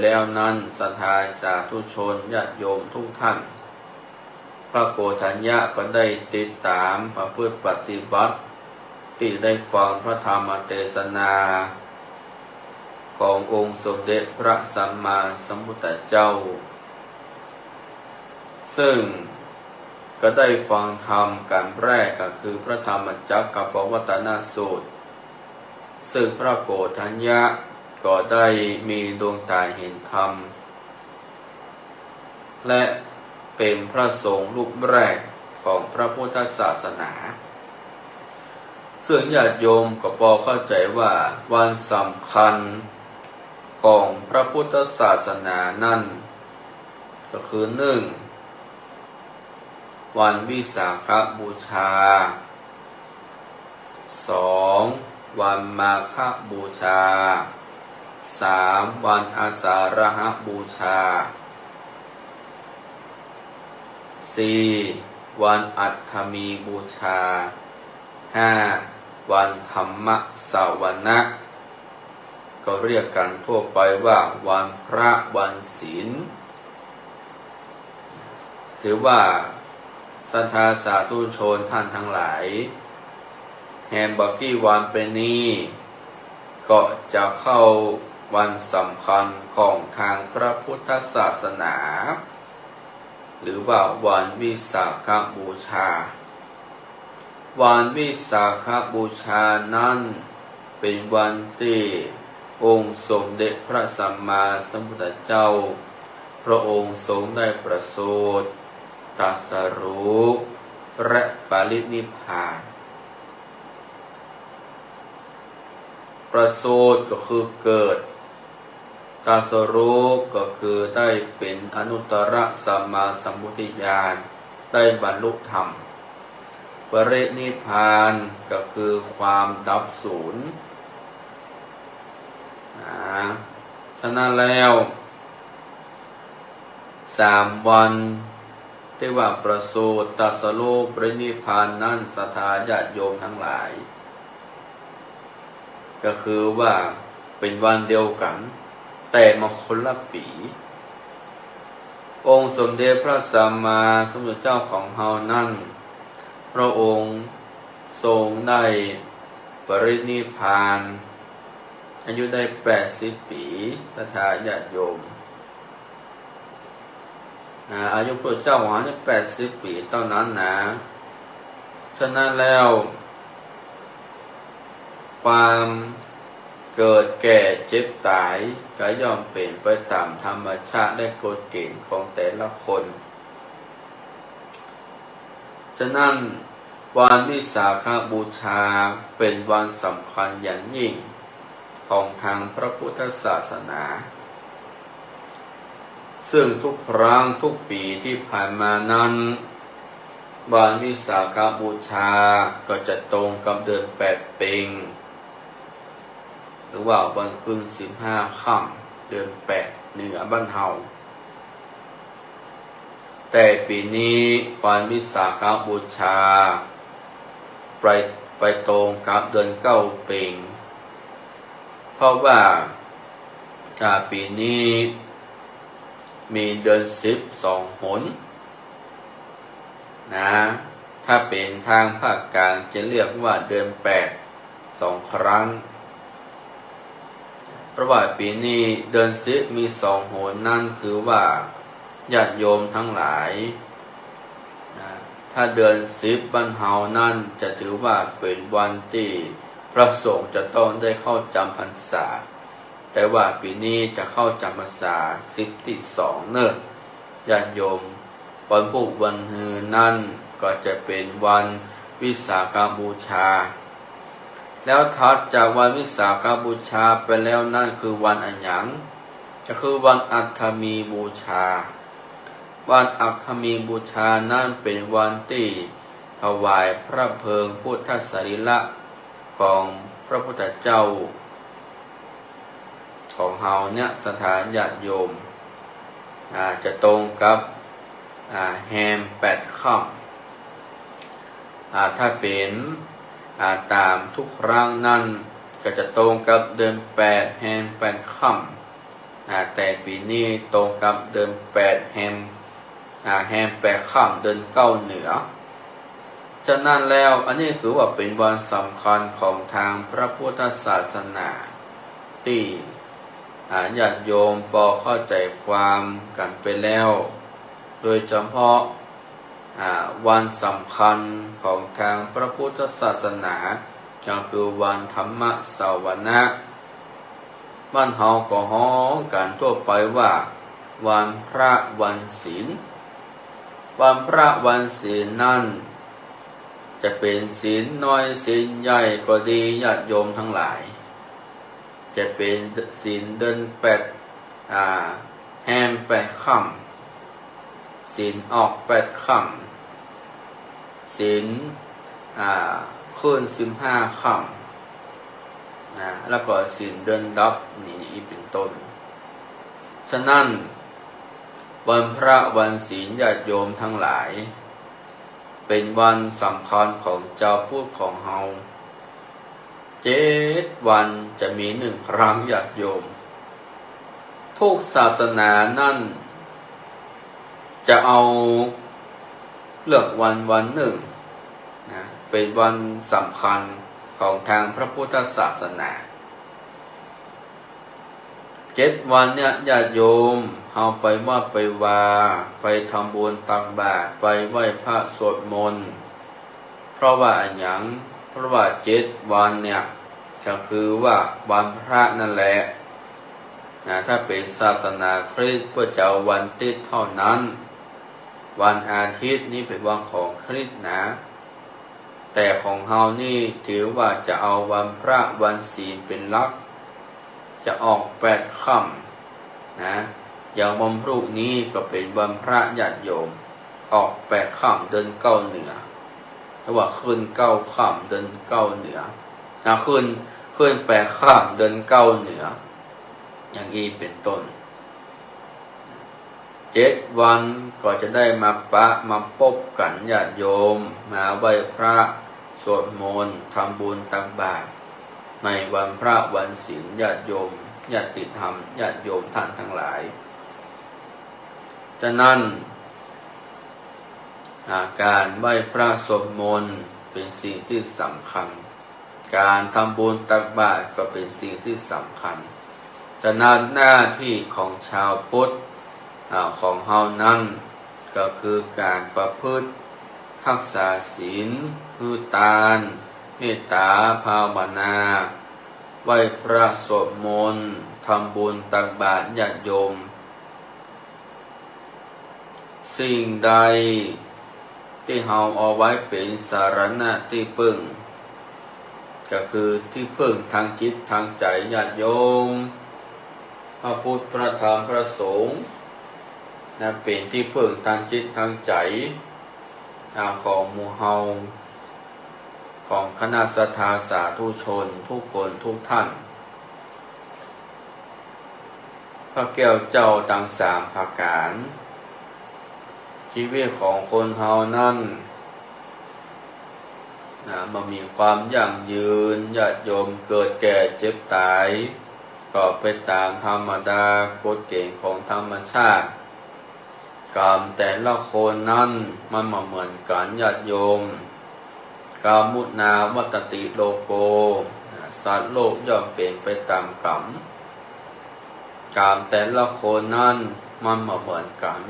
แล้วนั้นศรัทธาสาธุชนญาติโยมทุกท่านพระโกฏัญญะก็ได้ติดตามประพฤติปฏิบัติที่ได้ฟังพระธรรมเทศนาขององค์สมเด็จพระสัมมาสัมพุทธเจ้าซึ่งก็ได้ฟังธรรมกันแรกก็คือพระธรรมจักรกับปวัตตนสูตรซึ่งพระโกฏัญญะก็ได้มีดวงตาเห็นธรรมและเป็นพระสงฆ์รูปแรกของพระพุทธศาสนาซึ่งญาติโยมก็พอเข้าใจว่าวันสำคัญของพระพุทธศาสนานั่นก็คือ1วันวิสาขบูชา2วันมาฆบูชา3วันอาสาฬหบูชา4วันอัฏฐมีบูชา5วันธรรมสวนะก็เรียกกันทั่วไปว่าวันพระวันศีลถือว่าศรัทธาสาธุชนท่านทั้งหลายแห่งบักกี้วันเป็นนี้ก็จะเข้าวันสำคัญของทางพระพุทธศาสนาหรือว่าวันวิสาขบูชาวันวิสาขบูชานั้นเป็นวันที่องค์สมเด็จพระสัมมาสัมพุทธเจ้าพระองค์ทรงได้ประสูติตรัสรู้และปรินิพพานประสูติก็คือเกิดตรัสรู้ก็คือได้เป็นอนุตตรสัมมาสัมพุทธญาณได้บรรลุธรรมปรินิพพานก็คือความดับสูญฉะนั้นแล้ว3วันที่ว่าประสูติตรัสรู้ปรินิพพานนั้นศรัทธาญาติโยมทั้งหลายก็คือว่าเป็นวันเดียวกันแต่มาคนละปีองค์สมเด็จพระสัมมาสัมพุทธเจ้าของเฮานั้นพระองค์ทรงได้ปรินิพพานอายุได้80ปีศรัทธาญาติโยมอายุพระเจ้าของเราเนี่ย80ปีเท่านั้นนะฉะนั้นแล้วความเกิดแก่เจ็บตายก็ย่อมเป็นไปตามธรรมชาติและกฎเกณฑ์ของแต่ละคนฉะนั้นวันวิสาขบูชาเป็นวันสำคัญอย่างยิ่งของทางพระพุทธศาสนาซึ่งทุกครั้งทุกปีที่ผ่านมานั้นวันวิสาขบูชาก็จะตรงกับเดือน8เป็งหรือว่าวันขึ้น15ค่ำเดือน8เหนือบ้านเฮาแต่ปีนี้วันวิสาขบูชาไปตรงกับเดือน9เป็งเพราะว่าปีนี้มีเดือน10 2 หนนะถ้าเป็นทางภาคกลางจะเรียกว่าเดือน8 2 ครั้งเพราะว่าปีนี้เดือน10มี2 หนนั่นคือว่าญาติโยมทั้งหลายนะถ้าเดือน10บ้านเฮานั่นจะถือว่าเป็นวันที่พระสงฆ์จะต้องได้เข้าจำพรรษาแต่ว่าปีนี้จะเข้าจำพรรษา10ที่2เนอะญาติโยมวันพุธวันฮือนั่นก็จะเป็นวันวิสาขบูชาแล้วถัดจากวันวิสาขบูชาไปแล้วนั่นคือวันอันหยังก็คือวันอัฏฐมีบูชาวันอัฏฐมีบูชานั่นเป็นวันที่ถวายพระเพลิงพุทธสรีระของพระพุทธเจ้าของเฮาเนี่ยสถานญาติโยมจะตรงกับแฮม8 ค่ำถ้าเป็นตามทุกครั้งนั้นก็จะตรงกับเดือน8แฮม8 ค่ แต่ปีนี้ตรงกับเดือน8แฮม8ค่ำเดือน9เหนือฉะนั้นแล้วอันนี้ถือว่าเป็นวันสำคัญของทางพระพุทธศาสนาที่ญาติโยมพอเข้าใจความกันไปแล้วโดยเฉพาะวันสำคัญของทางพระพุทธศาสนาก็คือวันธรรมสวนะบ้านเฮาก็ฮ้องกันทั่วไปว่าวันพระวันศีลวันพระวันศีลนั่นจะเป็นศีลน้อยศีลใหญ่ก็ดีญาติโยมทั้งหลายจะเป็นศีลเดือน8แฮม8ค่ำศีลออก8ค่ำศีลคืน15ค่ำแล้วก็ศีลเดือนดับนี่เป็นต้นฉะนั้นวันพระวันศีลญาติโยมทั้งหลายเป็นวันสำคัญของเจ้าพุทธของเฮา7 วันจะมี1 ครั้งญาติโยมทุกศาสนานั่นจะเอาเลือกวันหนึ่งเป็นวันสำคัญของทางพระพุทธศาสนา7 วันเนี่ยญาติโยมเอาไปว่าไปวาไปทำบุญตักบาตรไปไหว้พระสวดมนต์เพราะว่าเพราะว่า7 วันเนี่ยก็คือว่าวันพระนั่นแหละถ้าเป็นศาสนาคริสต์ก็จะเอาวันติดเท่านั้นวันอาทิตย์นี่เป็นวันของคริสต์นะแต่ของเฮานี่ถือว่าจะเอาวันพระวันศีลเป็นหลักจะออก8 ค่ำอย่างวันพรุ่งนี้ก็เป็นวันพระญาติโยมออก8 ค่ำเดือน9เหนือหรือว่าคืน9 ค่ำเดือน9เหนือคืน8 ค่ำเดือน9เหนืออย่างนี้เป็นต้น7 วันก็จะได้มาพบกันญาติโยมมาไหว้พระสวดมนต์ทำบุญตักบาตรในวันพระวันศีลญาติโยมญาติธรรมญาติโยมท่านทั้งหลายฉะนั้นการไหว้พระสวดมนต์เป็นสิ่งที่สำคัญการทำบุญตักบาตรก็เป็นสิ่งที่สำคัญฉะนั้นหน้าที่ของชาวพุทธของเฮานั้นก็คือการประพฤติรักษาศีลคือทานเมตตาภาวนาไหว้พระสวดมนต์ทำบุญตักบาตรญาติโยมสิ่งใดที่เฮาเอาไว้เป็นสารณะที่พึ่งก็คือที่พึ่งทางจิตทางใจญาติโยมพระพุทธพระธรรมพระสงฆ์เป็นที่พึ่งทางจิตทางใจของหมู่เฮาของคณะศรัทธาสาธุชนทุกคนทุกท่านพระแก้วเจ้าทั้ง3 ประการชีวิตของคนเฮานั้นมันมีความยั่งยืนญาติโยมเกิดแก่เจ็บตายก็ไปตามธรรมดากฎเกณฑ์ของธรรมชาติกรรมแต่ละคนนั้นมันเหมือนกันญาติโยมกามุนาวัตติโลโกสัตว์โลกย่อมเป็นไปตามกรรมแต่ละคนนั้นมันเหมือนกัน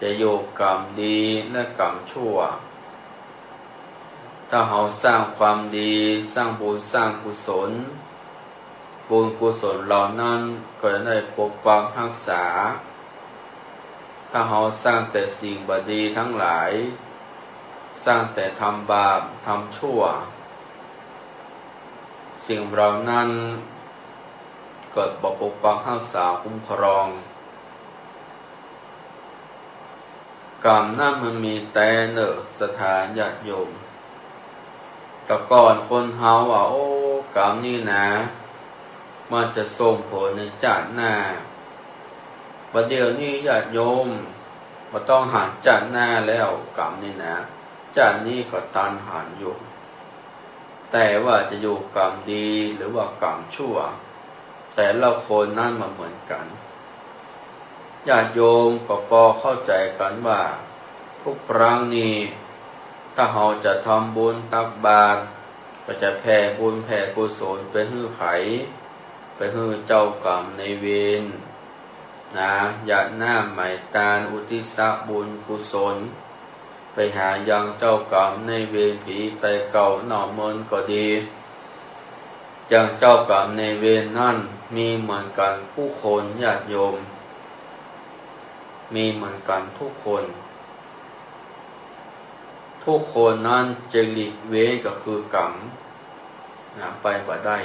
จะโยกกรรมดีและกรรมชั่วถ้าเราสร้างความดีสร้างบุญสร้างกุศลบุญกุศลเหล่านั้นก็จะได้ปกปักรักษาถ้าเราสร้างแต่สิ่งบดีทั้งหลายสร้างแต่ทำบาปทำชั่วสิ่งเหล่านั้นเกิดปกปักรักษาคุ้มครองกรรมนั้นมันมีแต่เนอสถานญาติโยมแต่ก่อนคนเฮาว่าโอ้กรรมนี่นะมันจะส่งผลในชาติหน้าประเดี๋ยวนี้ญาติโยมบ่ต้องหันชาติหน้าแล้วกรรมนี่นะชาตินี้ก็ตันหันอยู่แต่ว่าจะอยู่กรรมดีหรือว่ากรรมชั่วแต่ละคนนั้นมาเหมือนกัน ญาติโยมก็พอเข้าใจกันว่าทุกครั้งนี้ถ้าเราจะทำบุญตักบาตรก็จะแผ่บุญแผ่กุศลไปให้ไขไปให้เจ้ากรรมในเวรนะญาติหน้าหมายตาลอุทิศบุญกุศลไปหายังเจ้ากรรมในเวรผีไตเก่าหน่อมนก็ดีจังเจ้ากรรมในเวรนั่นมีเหมือนกันผู้คนญาติโยมมีเหมือนกันทุกคนทุกคนนั้นจะหลีกเว้นก็คือกรรมไปบ่ได้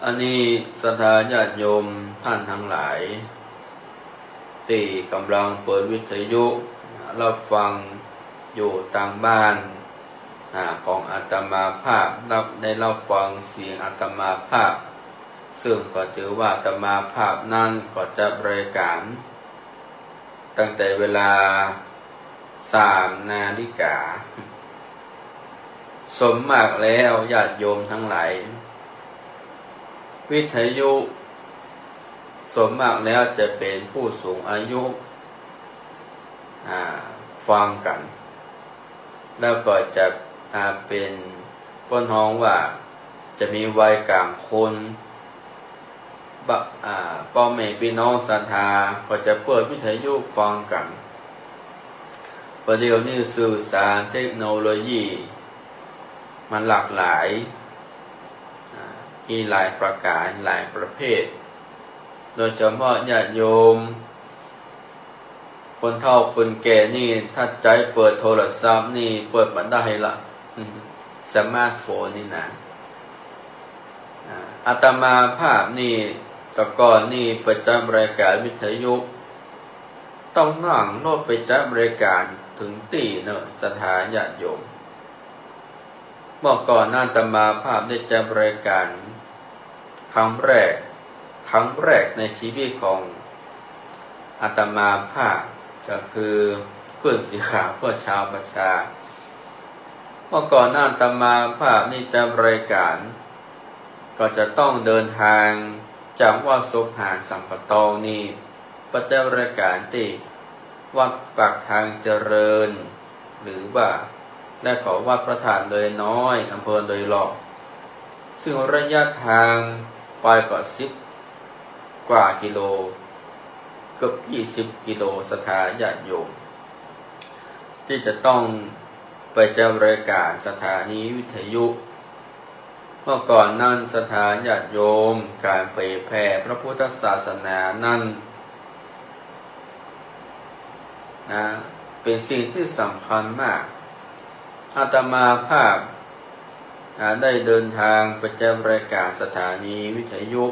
อันนี้ศรัทธาญาติโยมท่านทั้งหลายที่กำลังเปิดวิทยุรับฟังอยู่ตามบ้านของอาตมาภาพได้รับฟังเสียงอาตมาภาพซึ่งก็ถือว่าอาตมาภาพนั้นก็จะบริการตั้งแต่เวลา3 นาฬิกาสมมากแล้วญาติโยมทั้งหลายวิทยุสมมากแล้วจะเป็นผู้สูงอายุฟังกันแล้วก็จะเป็นป้นห้องว่าจะมีวัยกลางคนพ่อแม่พี่น้องศรัทธาก็จะเปิดวิทยุฟังกันประเดี๋ยวนี้สื่อสารเทคโนโลยีมันหลากหลายมีหลายประการหลายประเภทโดยเฉพาะญาติโยมคนเฒ่าคนแก่นี่ถ้าใจเปิดโทรศัพท์นี่เปิดมันได้ละสมาร์ทโฟนนี่นะอาตมาภาพนี่แต่ก่อนนี่ประจำรายการวิทยุต้องนั่งรถไปจัดบริการถึงตีเนอะสถานญาติโยมเมื่อก่อนอาตมาภาพได้จัดบริการครั้งแรกในชีวิตของอาตมาภาพก็คือเคลื่อนสีขาวเพื่อชาวประชาเมื่อก่อนอาตมาภาพนี่จัดบริการก็จะต้องเดินทางจากวัดศพหานสัมปตองนี่ประจำรายการที่วัดปากทางเจริญหรือว่าและขอวัดพระธาตุเลยน้อยอำเภอเลยหลอกซึ่งระยะทางไปกว่า10 กว่ากิโลเกือบ20 กิโลสถานญาติโยมที่จะต้องไปจำรายการสถานีวิทยุเมื่อก่อนนั้นสถานญาติโยมการเผยแผ่พระพุทธศาสนานั้นเป็นสิ่งที่สำคัญมากอาตมาภาพได้เดินทางไปจัดรายการสถานีวิทยุ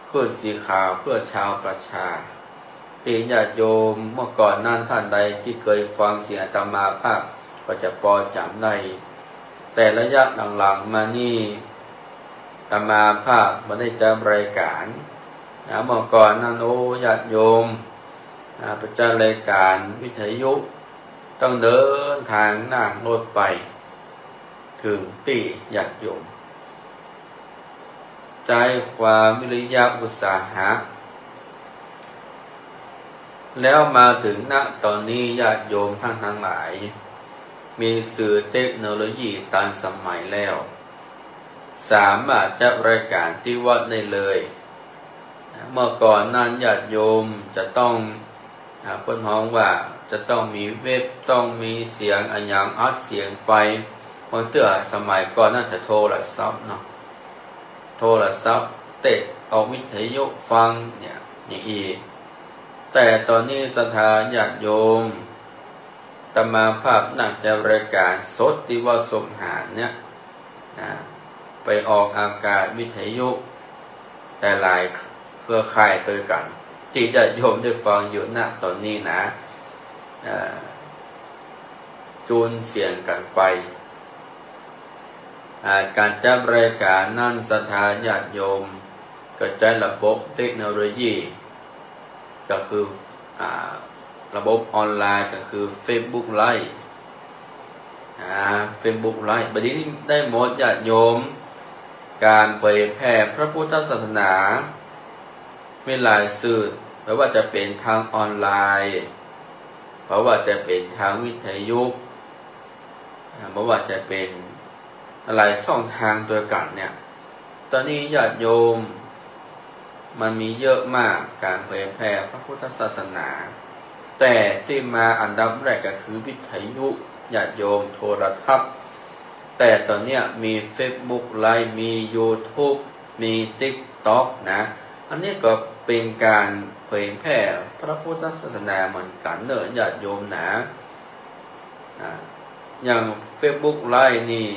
เคลื่อนสีขาวเพื่อชาวประชาเป็นญาติโยมเมื่อก่อนนั้นท่านใดที่เคยฟังเสียงอาตมาภาพก็จะพอจำได้แต่ระยะหลังๆมานี่อาตมาภาพไม่ได้จัดรายการเมื่อก่อนนั้นญาติโยมไปจัดรายการวิทยุต้องเดินทางนั่งรถไปถึงที่ญาติโยมใจความวิริยะอุตสาหะแล้วมาถึงณตอนนี้ญาติโยมท่านทั้งหลายมีสื่อเทคโนโลยีทันสมัยแล้วสามารถจัดรายการที่วัดได้เลยเมื่อก่อนนั้นญาติโยมจะต้องพ้นห้องว่าจะต้องมีเว็บต้องมีเสียงอันยังอัดเสียงไปเมื่อเตือสมัยก่อนน่าจะโทรศัพท์เนาะโทรศัพท์เตะออกวิทยุฟังเนี่ยอย่างอีกแต่ตอนนี้สถานญาติโยมอาตมาภาพนักจัดรายการสดที่วัดศพหานเนี่ยไปออกอากาศวิทยุแต่หลายเครือข่ายตัวกันที่ญาติโยมได้ฟังอยู่ณตอนนี้นะจูนเสียงกันไปการจัดรายการนั่นสถานญาติโยมก็ใช้ระบบเทคโนโลยีก็คือระบบออนไลน์ก็คือ Facebook Live Facebook Live บัดนี้ได้หมดญาติโยม การเผยแพร่พระพุทธศาสนามีหลายสื่อไม่ว่าจะเป็นทางออนไลน์เพราะว่าจะเป็นทางวิทยุเพราะว่าจะเป็นหลายช่องทางตัวกันเนี่ยตอนนี้ญาติโยมมันมีเยอะมากการเผยแพร่พระพุทธศาสนาแต่ที่มาอันดับแรกก็คือวิทยุญาติโยมโทรทัศน์แต่ตอนเนี้ยมี Facebook ไลฟ์มี YouTube มี TikTok นะอันนี้ก็เป็นการเผยแพร่พระพุทธศาสนาเหมือนกันเนอะญาติโยมนะอย่าง Facebook ไลฟ์นี่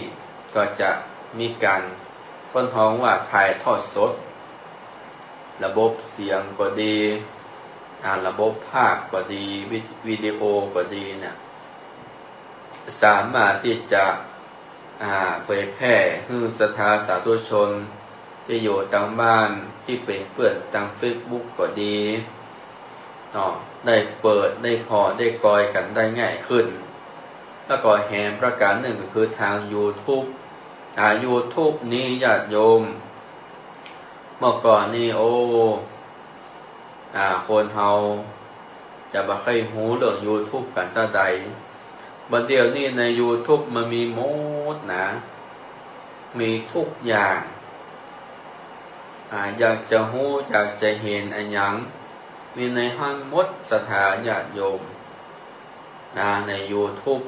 ก็จะมีการค้นห้องว่าถ่ายทอดสดระบบเสียงก็ดีระบบภาพก็ดีวิดีโอก็ดีเนี่ยสามารถที่จะเผยแพร่ให้ศรัทธาสาธุชนที่อยู่ทางบ้านที่เป็นเพื่อนทาง Facebook ก็ดีได้เปิดได้พอได้กอยกันได้ง่ายขึ้นแล้วก็แห่งประการหนึ่งก็คือทาง YouTube YouTube นี้ญาติโยมเมื่อก่อนนี่คนเฮาจะบ่ค่อยรู้เรื่อง YouTube กันเท่าใดบัดเดี๋ยวนี้ใน YouTube มันมีหมดนะมีทุกอย่างอยากจะรู้อยากจะเห็นอันหยังมีในห้างหมดสถาญาติโยมใน YouTube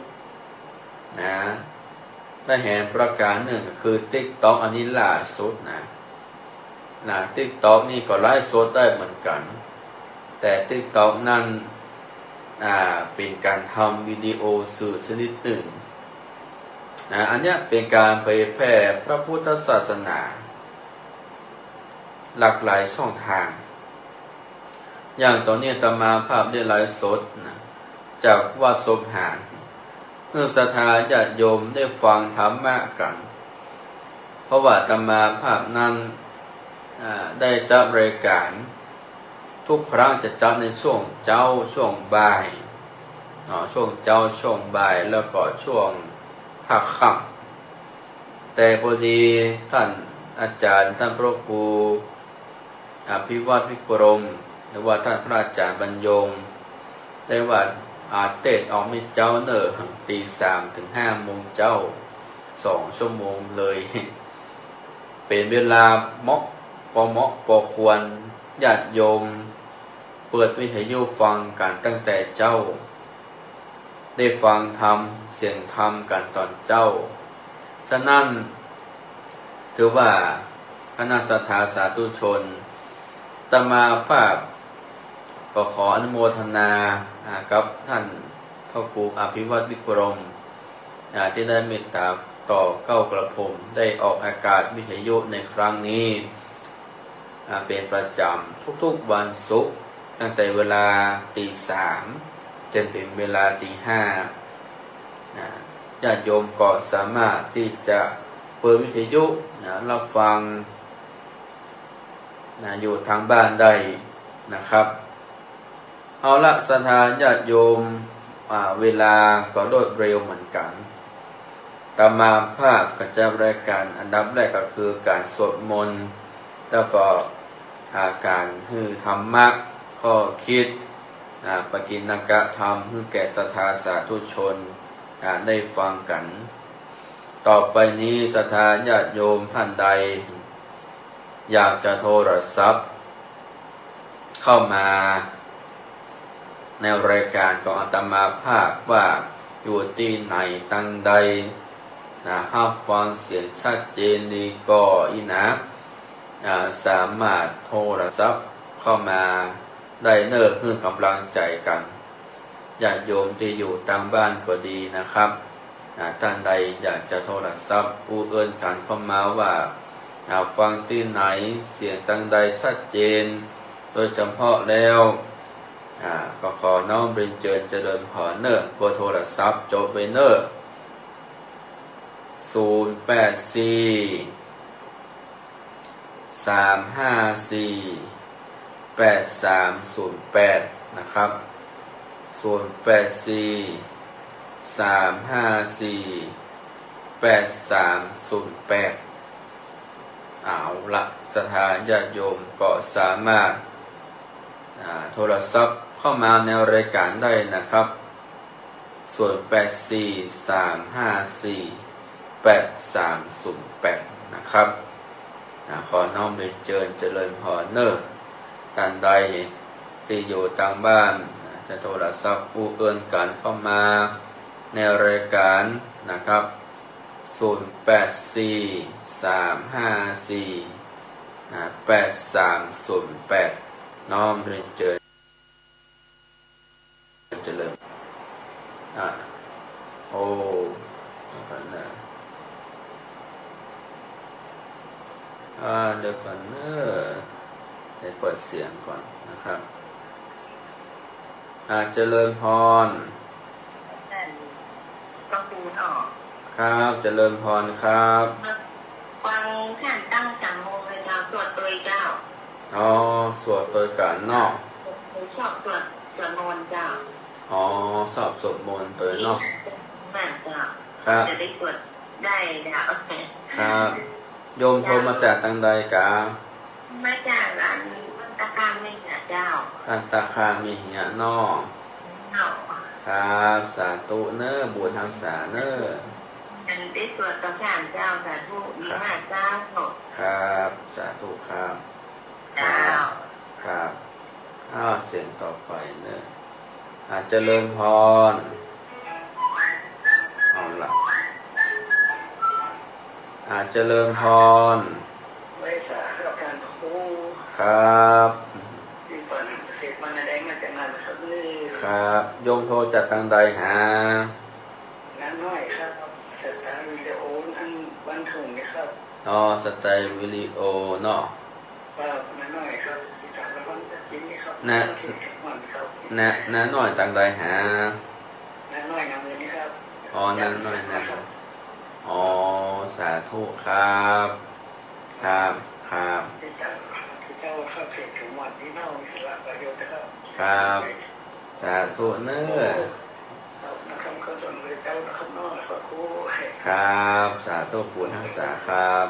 นะและแห่งประการหนึ่งก็คือ TikTok อันนี้ล่าสุดนะ TikTok นี่ก็ไลฟ์สดได้เหมือนกันแต่ TikTok นั่นเป็นการทำวิดีโอสื่อชนิดหนึ่งอันนี้เป็นการเผยแพร่พระพุทธศาสนาหลากหลายช่องทางอย่างตอนนี้อาตมาภาพได้ไลฟ์สดจากวัดสมหารเมื่อศรัทธาญาติโยมได้ฟังธรรมะกันเพราะว่าอาตมาภาพนั้นได้จัดรายการทุกครั้งจะจัดในช่วงเช้าช่วงบ่ายช่วงเช้าช่วงบ่ายแล้วก็ช่วงภาคค่ำแต่พอดีท่านอาจารย์ท่านพระครูอภิวัตวิกรมหรือว่าท่านพระอาจารย์บรรยงได้ว่าเทศออกไม่เจ้าเนอะตี 3 ถึง 5 โมงเจ้า2 ชั่วโมงเลยเป็นเวลาเหมาะพอควรญาติโยมเปิดวิทยุฟังกันตั้งแต่เจ้าได้ฟังธรรมเสียงธรรมกันตอนเจ้าฉะนั้นถือว่าคณะศรัทธาสาธุชนอาตมาภาพก็ขออนุโมทนากับท่านพระครูอภิวัตวิกรมที่ได้เมตตาต่อเก้ากระผมได้ออกอากาศวิทยุในครั้งนี้เป็นประจำทุกๆวันศุกร์ตั้งแต่เวลาตี 3จนถึงเวลาตี 5ญาติโยมก็สามารถที่จะเปิดวิทยุรับฟังอยู่ทางบ้านได้นะครับเอาละศรัทธาญาติโยมเวลาก็รวดเร็วเหมือนกันตามมาภาพกระจายรายการอันดับแรกก็คือการสวดมนต์แล้วก็การฮือธรรมะข้อคิดปกิณกธรรมให้แก่ศรัทธาสาธุชนได้ฟังกันต่อไปนี้ศรัทธาญาติโยมท่านใดอยากจะโทรศัพท์เข้ามาในรายการของอาตมาภาพว่าอยู่ที่ไหนตั้งใดห้ามฟังเสียงชัดเจนดีก็สามารถโทรศัพท์เข้ามาได้เนิ่นเพื่อกำลังใจกันญาติโยมที่อยู่ทางบ้านก็ดีนะครับท่านใดอยากจะโทรศัพท์เอิ้นกันเข้ามาว่าฟังที่ไหนเสียงตั้งใดชัดเจนโดยเฉพาะแล้วก็ขอน้อมเรียนเชิญเจริญพรเนอะเบอร์โทรศัพท์โจทย์ไว้เนอะ084-354-8308นะครับ084-354-8308 เอาละสถานญาติโยมก็สามารถโทรศัพท์เข้ามาในรายการได้นะครับส่วน843548308นะครับขอน้อมเรียนเชิญเจริญพรเนอร์ท่านใดที่อยู่ต่างบ้านจะโทรศัพท์ผู้เอื้อนการเข้ามาในรายการนะครับ0843548308น้อมเรียนเชิญเจริญโอ้กันนะเดี๋ยวก่อนเนอะได้เปิดเสียงก่อนนะครับเจริญพรก็คูณออกครับเจริญพรครับฟังท่านตั้งสังโมเลยเจ้าสวดตัวเจ้าสวดตัวกันนอกชอบสวดมนต์เจ้าสอบสวดมนต์ตัวนอกมากเจ้าครับจะได้สวดได้เจ้าครับโยมโทรมาจากทางใดกะมาจากร้านตะคามไม่เหรอเจ้าร้านตะคามมีเหียนอกครับสาธุเนอบุญทางสาเนออันได้สวดต่อสามเจ้าสาธุดีมากเจ้าครับสาธุครับเจ้าครับเสียงต่อไปเนอะเจริญพรเอาละเจริญพรไม่สารับการครูครับที่เปิดเสร็จมันอะไรมาจากนั้นครับนี่ครับโยมโทรจากทางใดหาน้ำน้อยครับสไตล์วิดีโออันบันทึกนะครับสไตล์วิดีโอเนาะน้ำน้อยครับที่ทำแล้วมันจะกินนี่ครับน้าน้อยทางใดหาน้ำน้อยน้ำเงินนี่ครับน้าน้อยนะครับสาธุครับครับครับที่เจ้าข้าเพจถึงวันที่เน่าอิสระประโยชน์นะครับครับสาธุเนอนะครับก็สนเลยเจ้านะครับนอกนะครับครูครับสาธุปู่ทักษะครับ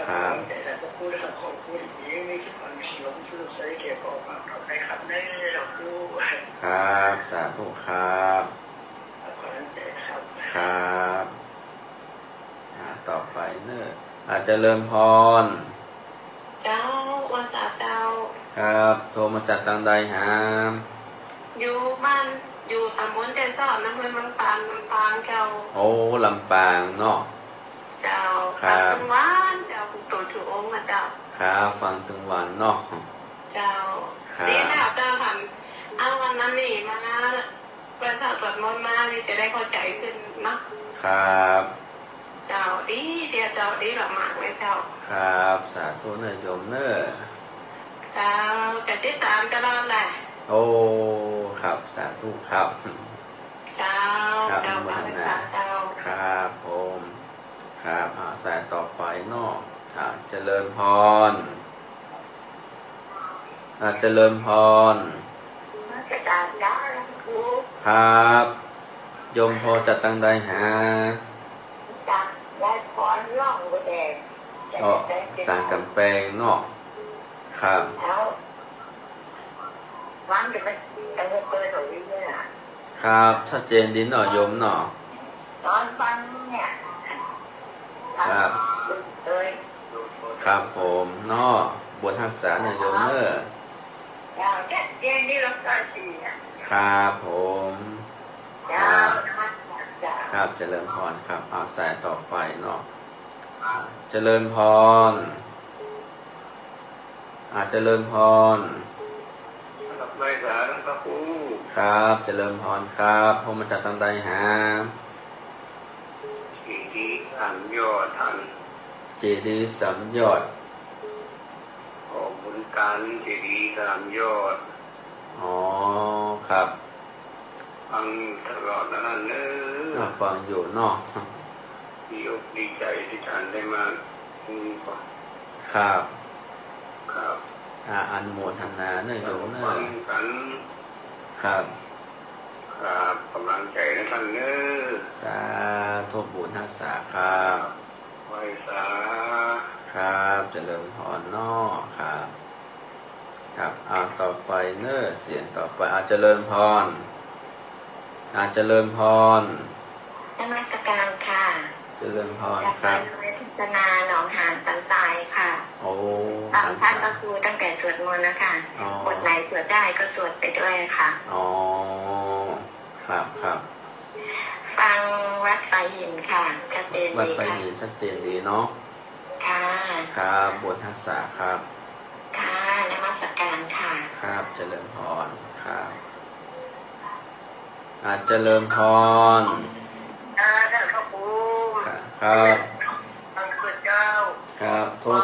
ครับแต่จะพูดนะครับขอพูดอย่างนี้ไม่คิดว่ามีลมชื่อใส่เกี่ยวกับความต่อไปครับในเราครูครับสาธุครับครับต่อไปเนอะเจริญพรเจ้าวัสาเจ้าครับโทรมาจากทางใดหาอยู่บ้านอยู่ตำบลแก่ซ้อนอำเภอลำปางเจ้าลำปางเนาะเจ้าครับถึงวันเจ้าคุณตัวถือองค์เจ้าครับฟังถึงวันเนาะเจ้านี่แล้วเจ้าผ่านเอาวันนั้นนี่มาประชาชนมนมาที่จะได้เข้าใจขึ้นนะครับเจ้าดีเดียวเจ้าดีหลับมากเลยเจ้าครับสาธุเนอโยมเนอเจ้าจะติดตามตลอดแหละครับสาธุครับเจ้าเจ้ามาศึกษาเจ้าครับผมครับสายต่อไปเนาะเจริญพรเจริญพรครับโยมพอจัดตั้งได้หาได้พรล่องแดงสร้างกำแพงเนาะครับวันจะไม่เปิดหรือเนี่ยครับชัดเจนดีเนาะโยมเนาะตอนฟังเนี่ยครับครับผมเนาะบนทักษะเนี่ยโยมเนอะชัดเจนดีแล้วก็ดีครับผมครับเจริญพรครับสายต่อไปเนาะเจริญพรเจริญพรไม่สารครับครูครับเจริญพรครับผมมาจากทางใดหาเจดีย์สามยอดท่านเจดีย์สามยอดขอบุญการเจดีย์สามยอดครับฟังตลอดนั่นเนอะฟังอยู่เนาะดีใจที่ท่านได้มาครับครับอันโมทนาเนี่ยโยมเนี่ยกันครับครับกำลังใจนะท่านเนอะสาธุบุญทักษะครับไว้สาค ครับเจริญพรเนาะครับครับต่อไปเนอะเสียงต่อไปเจริญพรเจริญพรนมัสการค่ะเจริญพรครับจากพิจารณาหนองหานสันทรายค่ะโอ้บางท่านก็คือตั้งแต่สวดมนต์นะคะบทไหนสวดได้ก็สวดไปด้วยค่ะอ๋อครับครับฟังวัดไฟหินค่ะชัดเจนดีค่ะวัดไฟหินชัดเจนดีเนาะค่ะครับบททักษะครับค่ะนมัสการค่ะครับเจริญพรครับเจริญพรท่านพระครูครับท่านพระเจ้าครับทุก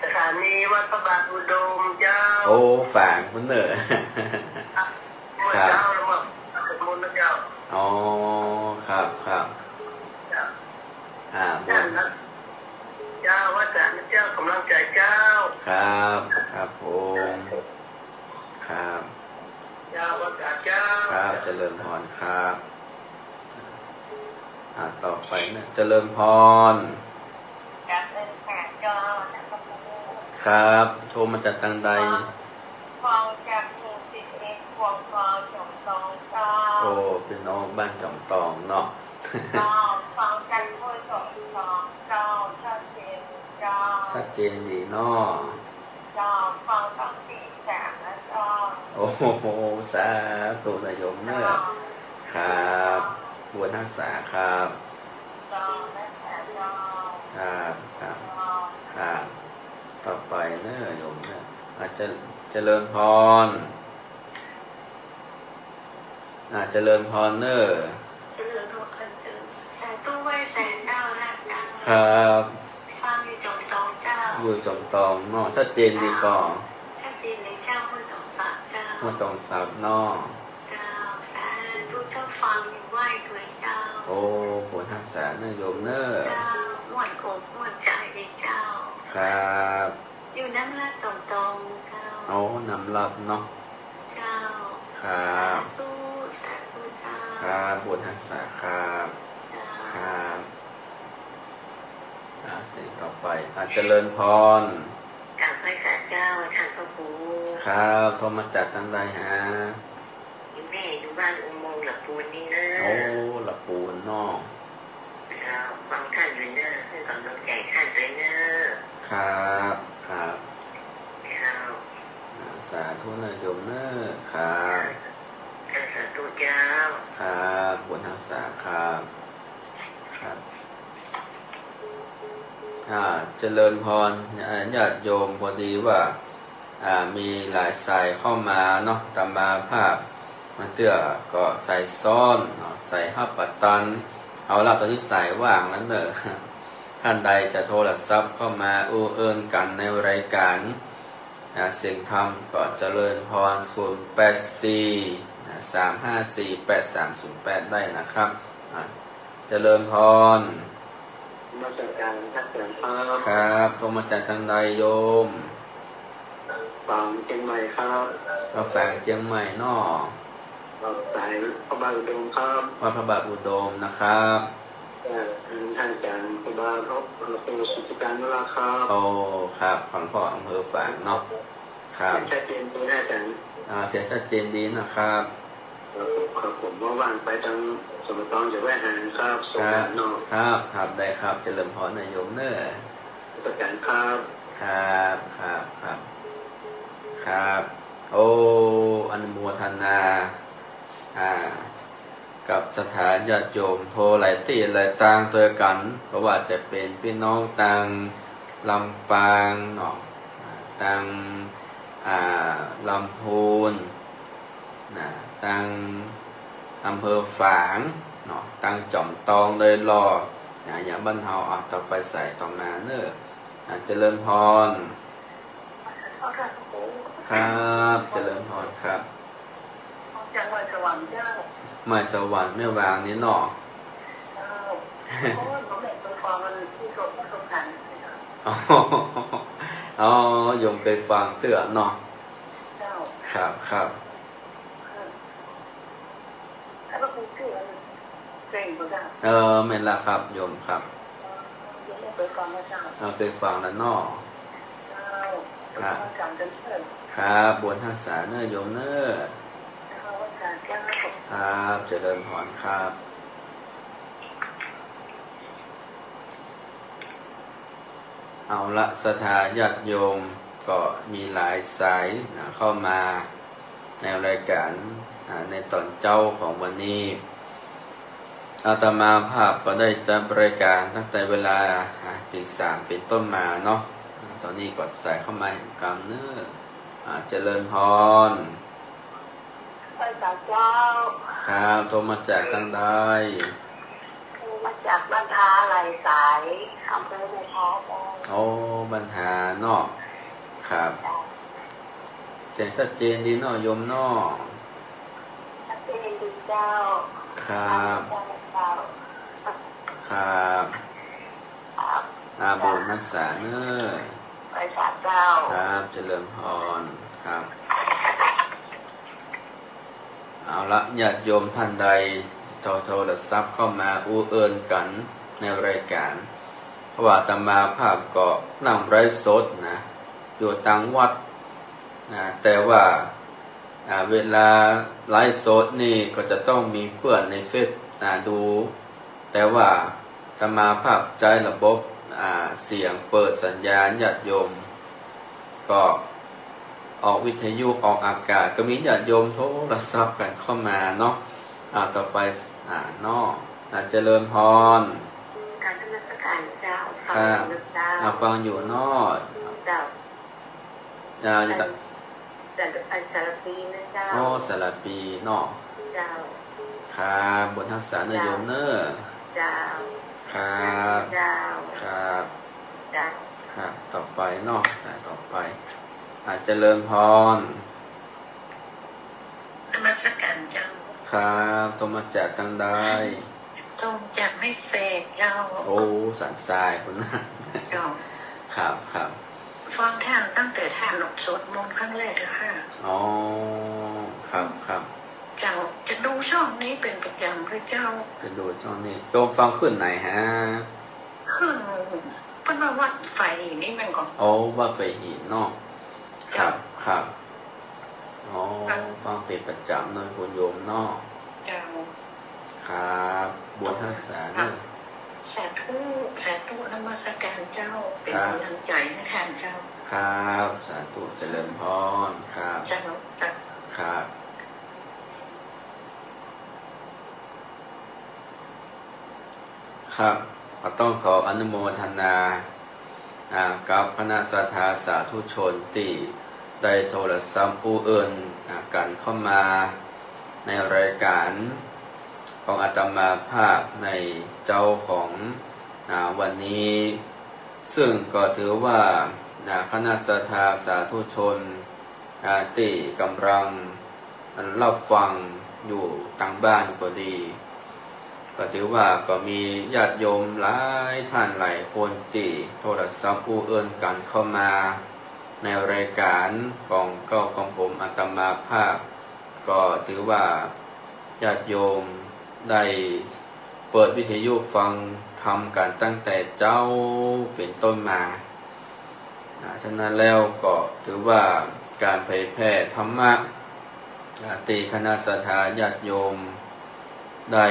สถานีวัดพระบาทอุดมเจ้าโอ้ฝางคุณเหนือครับสมุนเจ้าอ๋อครับครับบนเจ้าวัดจันทร์เจ้ากำลังใจเจ้าครับครับผมครับเจ้าวัดจันทร์เจ้าครับเจริญพรครับต่อไปนะเจริญพรครับโทรมาจากทางใดฟังจากหมู่11ควงกอจอมตองเจ้าโอ้เป็นน้องบ้านจอมตองเนาะฟังกันพูดจอมตองเจ้าชัดเจนเจ้าชัดเจนดีเนาะเจ้าฟังตั้ง4 3นะเจ้าโอ้โหสาธุนายมเนอะครับบวชทักษะครับเจ้าแม่แม่เจ้าครับครับครับต่อไปเนอะโยมเนอะจะเจริญพรเจริญพรเนอะเจริญพรสายตู้ไหว้แสนเจ้าท่านเจ้าครับฟังอยู่จอมตองเจ้าอยู่จอมตองเนาะชัดเจนดีก่อนชัดเจนในเจ้าห้วยตองสับเจ้าห้วยตองสับเนาะเจ้าสาธุเจ้าฟังอยู่ไหว้ด้วยเจ้าโอ้บวชทักษะเนอะโยมเนอะเจ้าม่วนอกม่วนใจดีเจ้าครับอยู่น้ำลาดจอมตองเจ้าโอ้น้ำลับเนาะเจ้าครับสาธุเจ้าครับบวชทักษะครับครับเสียงต่อไปเจริญพรกราบไหว้พระเจ้าท่านพระครูครับโทรมาจากทางใดฮะอยู่แม่อยู่บ้านอุโมงค์หลับปูนนี่เนอะโอ้หลับปูนเนาะฟังท่านอยู่เนอะให้กำลังใจท่านด้วยเนอะครับครับครับสาธุนโยมเนอะครับสาธุเจ้าครับบวชทักษะครับครับเจริญพรญาติโยมพอดีว่ามีหลายสายเข้ามาเนาะตามมาภาพมาเตื้อก็ใส่ซ้อนเนาะใส่ฮับปัตตันเอาละตอนที่สายว่างนั้นเนอะท่านใดจะโทรศัพท์เข้ามาเอิญกันในรายการเสียงธรรมก็เจริญพร084 354 8308ได้นะครับเจริญพรมาจากการทักเสียงครับโทรมาจากทางใดโยมฟังเชียงใหม่ครับเราแฝงเชียงใหม่นอสายพระบาทอุดมครับวัดพระบาทอุดมนะครับท่านอาจารย์พระบาทพระครูสุจิการนุราครับโอ้ครับของพ่ออำเภอฝางเนาะครับชัดเจนดีอาจารย์เสียงชัดเจนดีนะครับครับผมว่าว่างไปทางสมตองจะแวะหาครับสงการนอกครับครับได้ครับเจริญพรนายโยมเนอประการครับครับครับครับครับโอ้อนุโมทนากับสถานญาติโยมโทรหลายที่หลายต่างตัวกันเพราะว่าจะเป็นพี่น้องต่างลำปางเนาะต่างลำพูนต่างอำเภอฝางเนาะต่างจอมตองเลยรออย่างบ้านเฮาต่อไปใส่ต่อมาเนอะเจริญพรครับเจริญพรครับจังหวัดสวรรค์เจ้าไม่สวรรค์ไม่วางนี้เนาะผมเห็นตัวฟองมันที่กบตรงขันอ๋อยมไปฟังเตือนเนาะครับครับแล้วก็คุณชื่อเก่งกว่ากันไม่ละครับโยมครับ เคยฟังนะเจ้าเคยฟังแล้วเนาะครับครับบวนทักษะเนอโยมเนอครับเจริญพรครับเอาละศรัทธาญาติโยมก็มีหลายสายเข้ามาในรายการในตอนเจ้าของวันนี้อาตมาภาพก็ได้จัดรายการตั้งแต่เวลาตี 3เป็นต้นมาเนาะตอนนี้กดสายเข้ามาเห็นกรรมเนอเจริญพรไปจากเจ้าครับโทรมาจากทางใดมาจากบ้านทาไหลสายอำเภอในทอโอ้บ้านทาเนาะครับเสียงชัดเจนดีเนาะโยมเนาะชัดเจนดีเจ้าครับครับบุญรักษาเนอไปจากเจ้าครับเจริญพรครับเอาละญาติโยมท่านใดโทรศัพท์เข้ามาอู้เอิญกันในรายการเพราะว่าอาตมาภาพก็นั่งไร้สดนะอยู่ต่างวัดนะแต่ว่าเวลาไลฟ์สดนี่ก็จะต้องมีเพื่อนในเฟซดูแต่ว่าอาตมาภาพใจระบบเสียงเปิดสัญญาณญาติโยมก็ออกวิทยุออกอากาศก็มีญาติโยมโทรศัพท์กันเข้ามาเนาะต่อไปเนาะเจริญพรการนมัสการเจ้าฟังอยู่เนาะเจ้าสารปีนะเจ้าสารปีเนาะเจ้าครับบนทักษะเนยโยมเนอเจ้าครับเจ้าครับเจ้าครับต่อไปเนาะสายต่อไปเจริญพรนมัสการเจ้าครับโทรมาจากทางใดโทรจากไม่เฟกเจ้าโอ้สันทรายคุณนะเจ้าครับฟังท่านตั้งแต่ท่านหลบสวดมนต์ครั้งแรกแล้วค่ะอ๋อครับเจ้าจะดูช่องนี้เป็นประจำหรือเจ้าจะดูช่องนี้โยมฟังขึ้นไหนฮะขึ้นพระวัดไฟนี่มันก็โอ้วัดไฟหินเนาะครับอ๋อฟังเป็นประจำเนาะคุณโยมเนาะครับบุญทักษะเนาะสาธุนมัสการเจ้าเป็นกำลังใจให้ท่านเจ้าครับสาธุเจริญพรครับเจ้าครับก็ต้องขออนุโมทนากับคณะศรัทธาสาธุชนที่ได้โทรศัพท์อู้เอิญกันเข้ามาในรายการของอาตมาภาพในเจ้าของวันนี้ซึ่งก็ถือว่าคณะศรัทธาสาธุชนที่กำลังรับฟังอยู่ทางบ้านก็ดีก็ถือว่าก็มีญาติโยมหลายท่านหลายคนที่โทรศัพท์อู้เอิญกันเข้ามาในรายการของผมอาตมาภาพก็ถือว่าญาติโยมได้เปิดวิทยุฟังทำกันตั้งแต่เจ้าเป็นต้นมาฉะนั้นแล้วก็ถือว่าการเผยแพร่ธรรมะตีคณะศรัทธาญาติโยมได้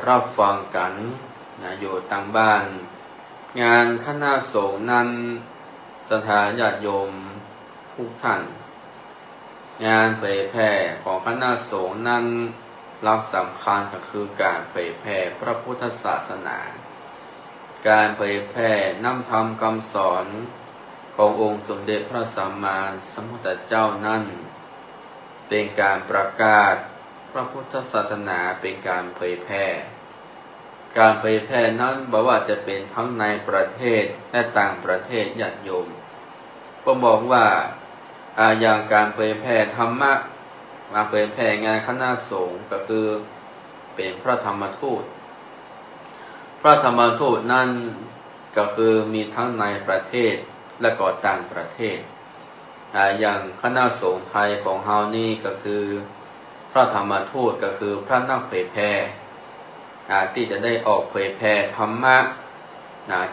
รับฟังกันอยู่ต่างบ้านงานคณะสงฆ์นั้นศรัทธาญาติโยมทุกท่านงานเผยแพร่ของคณะสงฆ์นั้นหลักสำคัญก็คือการเผยแพร่พระพุทธศาสนาการเผยแพร่นำธรรมคำสอนขององค์สมเด็จพระสัมมาสัมพุทธเจ้านั้นเป็นการประกาศพระพุทธศาสนาเป็นการเผยแพร่การเผยแพร่นั้นบอกว่าจะเป็นทั้งในประเทศและต่างประเทศญาติโยมผมบอกว่าอย่างการเผยแพร่ธรรมะมาเผยแพร่งานคณะสงฆ์ก็คือเป็นพระธรรมทูตพระธรรมทูตนั้นก็คือมีทั้งในประเทศและก็ต่างประเทศอย่างคณะสงฆ์ไทยของเฮานี่ก็คือพระธรรมทูตก็คือพระนักเผยแพร่ที่จะได้ออกเผยแพร่ธรรมะ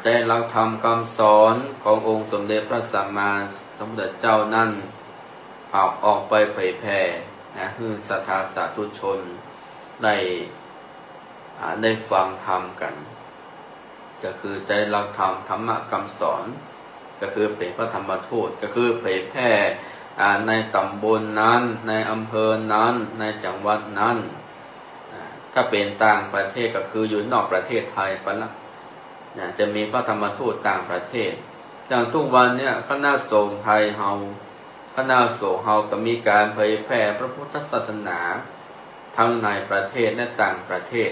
ใจรักธรรมคำสอนขององค์สมเด็จพระสัมมาสัมพุทธเจ้านั้นออกไปเผยแผ่ให้ศรัทธาสาธุชนได้ฟังธรรมกันก็คือใจรักธรรมธรรมะคำสอนก็คือเป็นพระธรรมทูตก็คือเผยแพร่ในตำบลนั้นในอำเภอนั้นในจังหวัดนั้นถ้าเป็นต่างประเทศก็คืออยู่นอกประเทศไทยไปละจะมีพระธรรมทูตต่างประเทศอย่างทุกวันเนี่ยคณะสงฆ์ไทยเฮาคณะสงฆ์เฮาก็มีการเผยแพร่พระพุทธศาสนาทั้งในประเทศและต่างประเทศ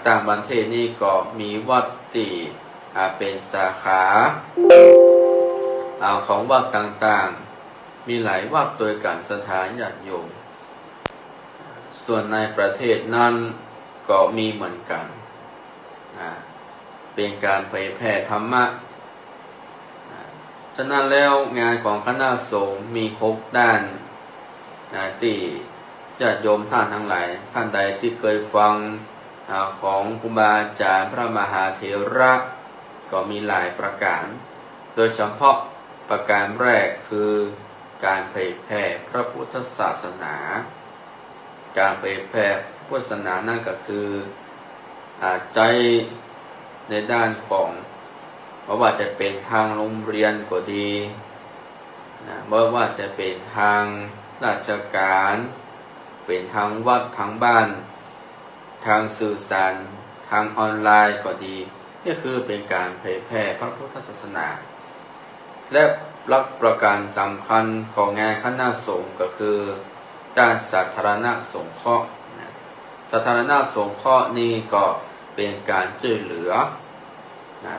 ต่างประเทศนี่ก็มีวัดที่เป็นสาขาของวัดต่างๆมีหลายวัดโดยการสถานญาติโยมส่วนในประเทศนั้นก็มีเหมือนกันเป็นการเผยแพร่ธรรมะฉะนั้นแล้วงานของคณะสงฆ์มี6ด้านที่ญาติโยมท่านทั้งหลายท่านใดที่เคยฟังของครูบาอาจารย์พระมหาเถระก็มีหลายประการโดยเฉพาะประการแรกคือการเผยแพร่พระพุทธศาสนาการเผยแพร่พุทธศาสนานั่นก็คือใจในด้านของว่าจะเป็นทางโรงเรียนก็ดีว่าจะเป็นทางราชการเป็นทางวัดทางบ้านทางสื่อสารทางออนไลน์ก็ดีนี่คือเป็นการเผยแพร่พระพุทธศาสนาและหลักประการสำคัญของงานคณะสงฆ์ก็คือด้านสาธารณสงเคราะห์สาธารณสงเคราะห์นี่ก็เป็นการช่วยเหลือ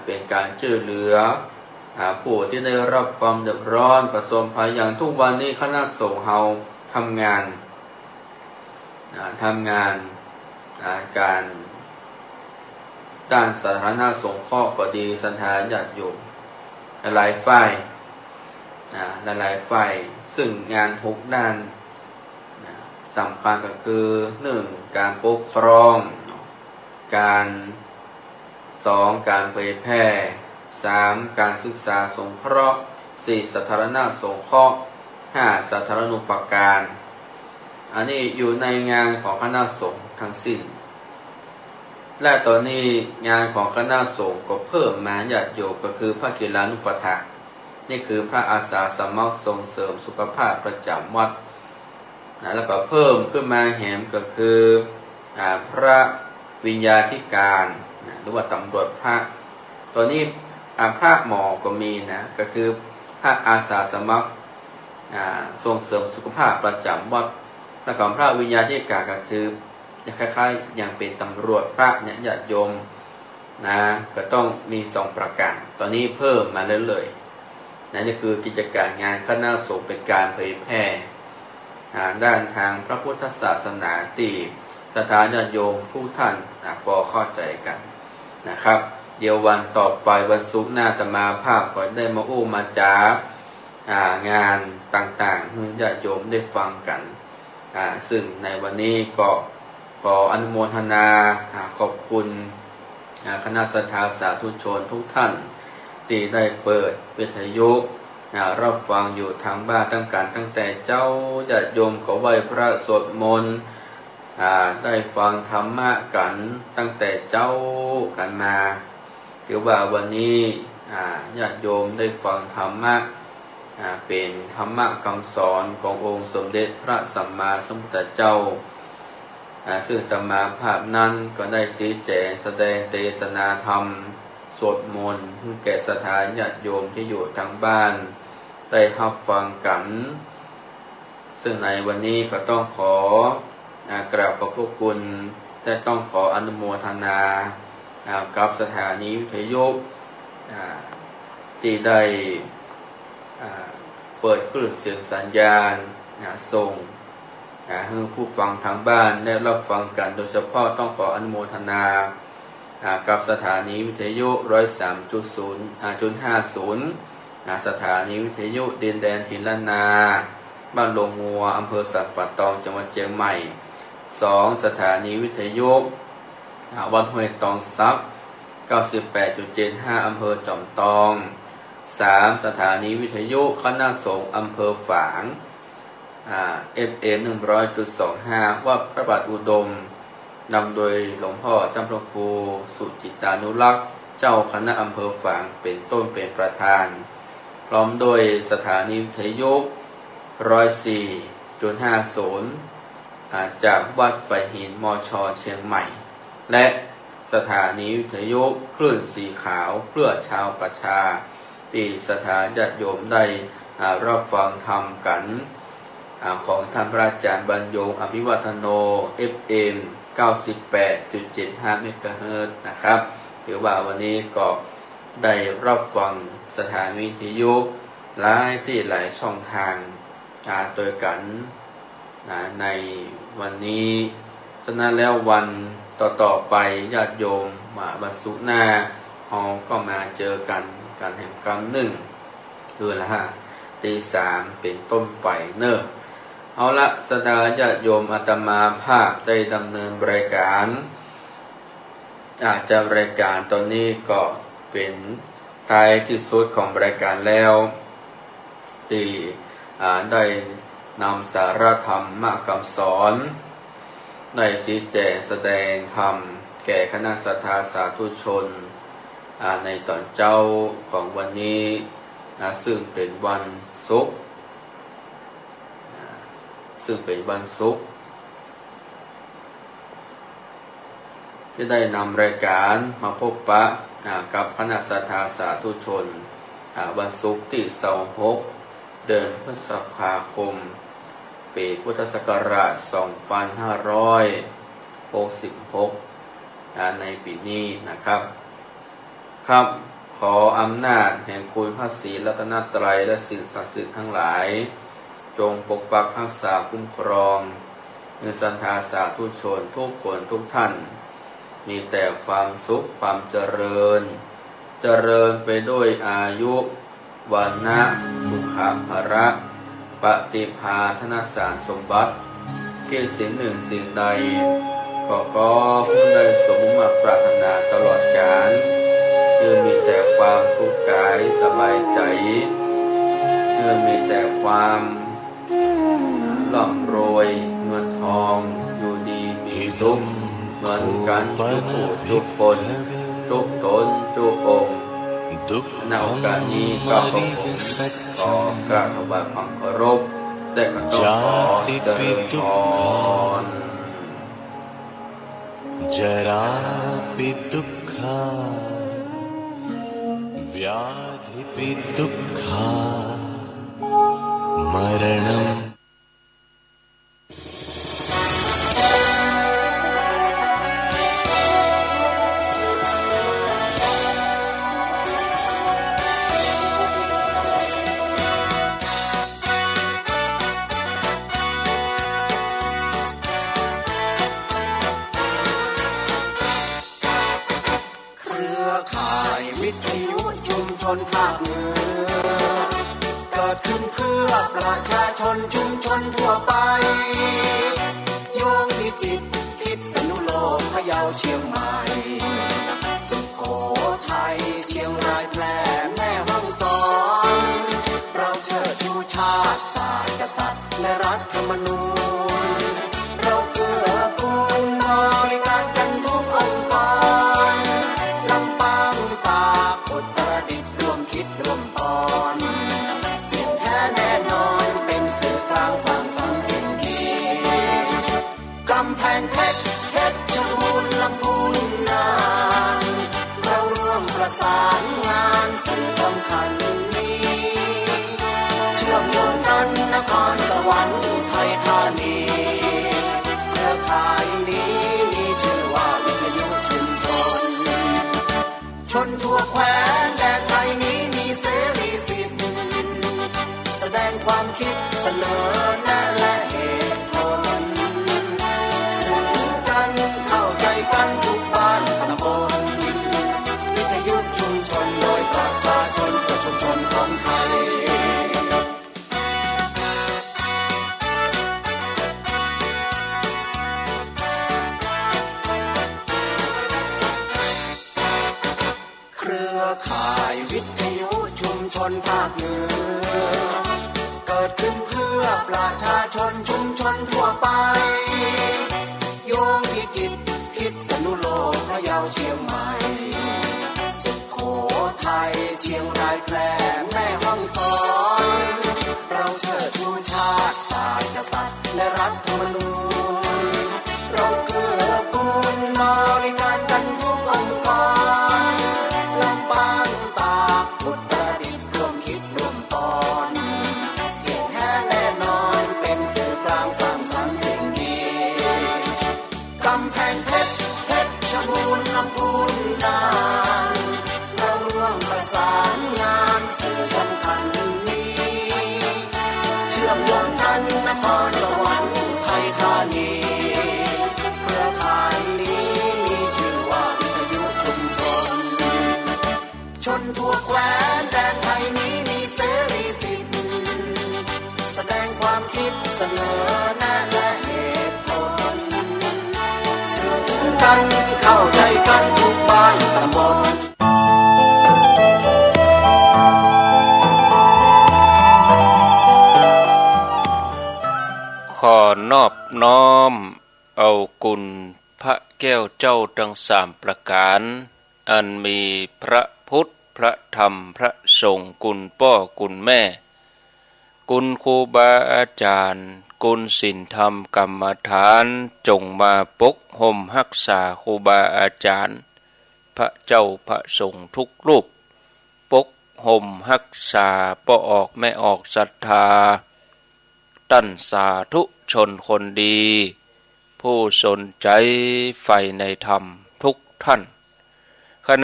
เป็นการช่วยเหลือผู้ที่ได้รับความเดือดร้อนประสบภัยอย่างทุกวันนี้คณะสงฆ์เฮาทำงานการด้านสาธารณสงเคราะห์ก็ดีศรัทธาญาติโยมหลายฝ่ายซึ่งงาน6ด้านสำคัญก็คือ1การปกครอง2การเผยแพร่3การศึกษาสงเคราะห์4สาธารณสงเคราะห์5สาธารณูปการอันนี้อยู่ในงานของคณะสงฆ์ทั้งสิ้นและตอนนี้งานของคณะสงฆ์ก็เพิ่มมาญาติโยมก็คือพระกีฬานุปถากนี่คือพระอาสาสมัครส่งเสริมสุขภาพประจำวัดแล้วก็เพิ่มขึ้นมาแหมก็คือพระวิญญาธิการหรือว่าตำรวจพระตัวนี้พระหมอก็มีก็คือพระอาสาสมัครส่งเสริมสุขภาพประจำวัดแล้วก็พระวิญญาธิการก็คือคล้ายๆอย่างเป็นตำรวจพระเนี่ยญาติโยมก็ต้องมี2ประการตอนนี้เพิ่มมาเรื่อยๆนี่คือกิจการงานคณะสงฆ์เป็นการเผยแพร่ด้านทางพระพุทธศาสนาที่ศรัทธาญาติโยมผู้ท่านพอเข้าใจกันนะครับเดี๋ยววันต่อไปวันศุกร์หน้าอาตมาภาพก็ได้มามางานต่างๆให้ญาติโยมได้ฟังกันซึ่งในวันนี้ก็ขออนุโมทนาขอบคุณคณะศรัทธาสาธุชนทุกท่านที่ได้เปิดวิทยุรับฟังอยู่ทางบ้านตั้งแต่เจ้าญาติโยมก็ไหว้พระสวดมนต์ได้ฟังธรรมะกันตั้งแต่เจ้ากันมาถือว่าวันนี้ญาติโยมได้ฟังธรรมะเป็นธรรมะคำสอนขององค์สมเด็จพระสัมมาสัมพุทธเจ้าซึ่งอาตมาภาพนั้นก็ได้ชี้แจงแสดงเทศนาธรรมสวดมนต์ให้แก่ศรัทธาญาติโยมที่อยู่ทางบ้านได้รับฟังกันซึ่งในวันนี้ก็ต้องขอกราบขอบพระคุณและต้องขออนุโมทนากับสถานีวิทยุที่ได้เปิดคลื่นเสียงสัญญาณส่งให้ผู้ฟังทางบ้านได้รับฟังกันโดยเฉพาะต้องขออนุโมทนากับสถานีวิทยุ 103.50 สถานีวิทยุดินแดนถิ่นล้านนาบ้านลงงัวอำเภอสักป่าตองจังหวัดเชียงใหม่2สถานีวิทยุวัดห้วยตองซับ 98.75 อำเภอจอมทอง 3. สถานีวิทยุคณะสงฆ์อำเภอฝางFM 100.25 วัดพระบาทอุดมนำโดยหลวงพ่อจำพระครูสุจิตานุรักษ์เจ้าคณะอำเภอฝางเป็นต้นเป็นประธานพร้อมโดยสถานีวิทยุ 104.50 จากวัดไฟหินมช.เชียงใหม่และสถานีวิทยุคลื่นสีขาวเพื่อชาวประชาที่สถานญาติโยมได้รับฟังธรรมกันของท่านพระอาจารย์บรรยงอภิวัฒโน FM 98.75 เมกะเฮิรตซ์นะครับถือว่าวันนี้ก็ได้รับฟังสถานีวิทยุหลายที่หลายช่องทางโดยกันในวันนี้ฉะนั้นแล้ววันต่อไปญาติโยมมาวันศุกร์หน้าเราก็มาเจอกันการแห่งกรรมคือละตีสามเป็นต้นไปเนอะเอาละสดาญาติโยมอาตมาภาพได้ดำเนินรายการอาจจะรายการตอนนี้ก็เป็นท้ายที่สุดของรายการแล้วที่ได้นำสาระธรรมคำสอนได้ชี้แจงแสดงธรรมแก่คณะศรัทธาสาธุชนในตอนเจ้าของวันนี้ซึ่งเป็นวันศุกร์ที่ได้นำรายการมาพบปะกับคณะศรัทธาสาธุชนวันศุกร์ที่26เดือนพฤษภาคมปีพุทธศักราช 2566 ในปีนี้นะครับครับขออำนาจแห่งคุณพระศรีรัตนตรัยและสิ่งศักดิ์สิทธิ์ทั้งหลายจงปกปักรักษาคุ้มครองศรัทธาสาธุชนทุกคนทุกท่านมีแต่ความสุขความเจริญไปด้วยอายุวันนะสุขภระปฏิภาธนสารสมบัติเกี่ยวสิ่งหนึ่งสิ่งใดก็ผู้ใดสมมาปรารถนาตลอดกาลคือมีแต่ความสุขกายสบายใจคือมีแต่ความร่ำรวยเงินทองอยู่ดีมีสุขเหมือนกันทุกคนทุกตนทุกองค์ในโอกาสนี้ก็ขอกราบถวายความเคารพและก็ต้องขอเจริญพรจราปิทุกขาव्याधि पि दुःखा मरणम्ภาคเหนือเกิดขึ้นเพื่อประชาชนชุมชนทั่วไปโยงพิจิตรพิษณุโลกพะเยาเชียงใหม่สุโขทัยเชียงรายแพร่แม่ฮ่องสอนเราเชิดชูชาติศาสตร์กษัตริย์และรัฐธรรมนูญเราเกื้อกูลบริการกันทุกองค์กรลำปางตากอุตรดิตถ์ร่วมคิดร่วมปอนเที่ยงแท้แน่นอนเป็นสื่อกลางสร้างสรรค์สิ่งดีกำแพงเพชรชลบุรีลำพูนน่านเราร่วมประสานงานสิ่งสำคัญนี้เชื่อมโยงกันนครสวรรค์ไทยธานีเครือข่ายนี้มีชื่อว่าวิทยุชุมชนชนทั่วแคว้นแดนไทยนี้มีเสรีสิทธิ์แสดงความคิดเสนอแนะและเหตุผลสื่อถึงกันเข้าใจกันทุกบ้านตำบลวิทยุชุมชนโดยประชาชนเพื่อชุมชนของไทย เกิดขึ้นเพื่อประชาชนชุมชนทั่วไปโยงพิจิตรพิษณุโลกพะเยาเชียงใหม่สุโขทัยเชียงรายแพร่แม่ฮ่องสอนเราเชิดชูชาติศาสตร์กษัตริย์และรัฐธรรมนูญเราเกื้อกูลบริการกันทุกองค์กรลำปางตากอุตรดิตถ์ร่วมคิดร่วมตอนเก่งแท้แน่นอนเป็นสื่อกลางสร้างสรรค์สิ่งดีกำแพงเพชรชรบูรณ์ลำพูนน่านเราร่วมประสานงานสื่อสำคัญนี้เชื่อมโยงกันนครสวรรค์ไทยธานีเครือข่ายนี้มีชื่อว่าวิทยุชุมชนชนทั่วแคว้นแดนไทยนี้มีเสรีสิทธิ์แสดงความคิดเสนอแนะและเหตุผลสื่อถึงกันเข้าใจกันทุกบ้านตำบลขอนอบน้อมเอากุลพระแก้วเจ้าทั้งสามประการอันมีพระพุทธพระธรรมพระสงฆ์กุลพ่อกุลแม่กุลครูบาอาจารย์กุลศีลธรรมกรรมฐานจงมาปกห่มรักษาครูบาอาจารย์พระเจ้าพระสงฆ์ทุกรูปปกห่มรักษาบ่ออกไม่ออกศรัทธาตั้นสาธุชนคนดีผู้สนใจใฝ่ในธรรมทุกท่าน